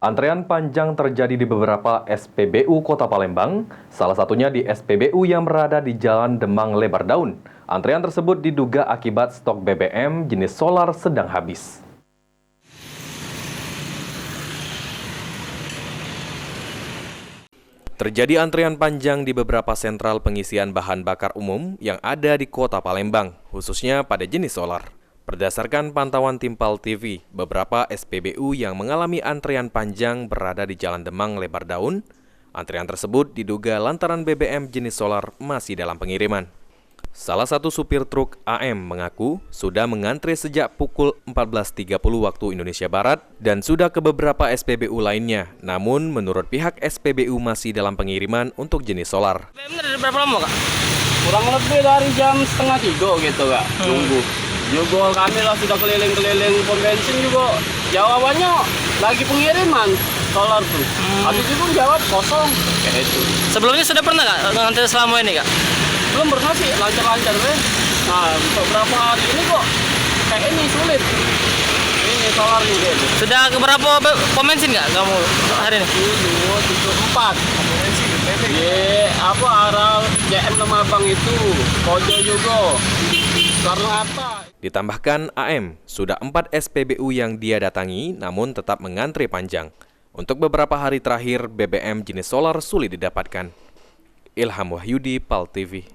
Antrean panjang terjadi di beberapa SPBU Kota Palembang, salah satunya di SPBU yang berada di Jalan Demang Lebar Daun. Antrean tersebut diduga akibat stok BBM jenis solar sedang habis. Terjadi antrean panjang di beberapa sentral pengisian bahan bakar umum yang ada di Kota Palembang, khususnya pada jenis solar. Berdasarkan pantauan tim PAL TV, beberapa SPBU yang mengalami antrean panjang berada di Jalan Demang Lebar Daun. Antrean tersebut diduga lantaran BBM jenis solar masih dalam pengiriman. Salah satu supir truk AM mengaku sudah mengantre sejak pukul 14.30 waktu Indonesia Barat dan sudah ke beberapa SPBU lainnya. Namun menurut pihak SPBU masih dalam pengiriman untuk jenis solar. BBM dari berapa lama, Kak? Kurang lebih dari jam 2:30 gitu, Kak. Nunggu. Juga kami lah sudah keliling-keliling pom bensin juga. Jawabannya lagi pengiriman solar tuh. Habis itu jawab kosong. Kayak itu. Sebelumnya sudah pernah Kak ngantri selama ini, Kak? Belum pernah sih, lancar-lancar deh. Nah, untuk berapa hari ini kok kayak ini sulit. Ini solar nih gitu. Sudah ke berapa pom bensin nggak kamu hari ini? 4. Apa arah JM Lemabang itu, Kojo juga. Karena apa? Ditambahkan AM, sudah 4 SPBU yang dia datangi namun tetap mengantre panjang. Untuk beberapa hari terakhir, BBM jenis solar sulit didapatkan. Ilham Wahyudi, PAL TV.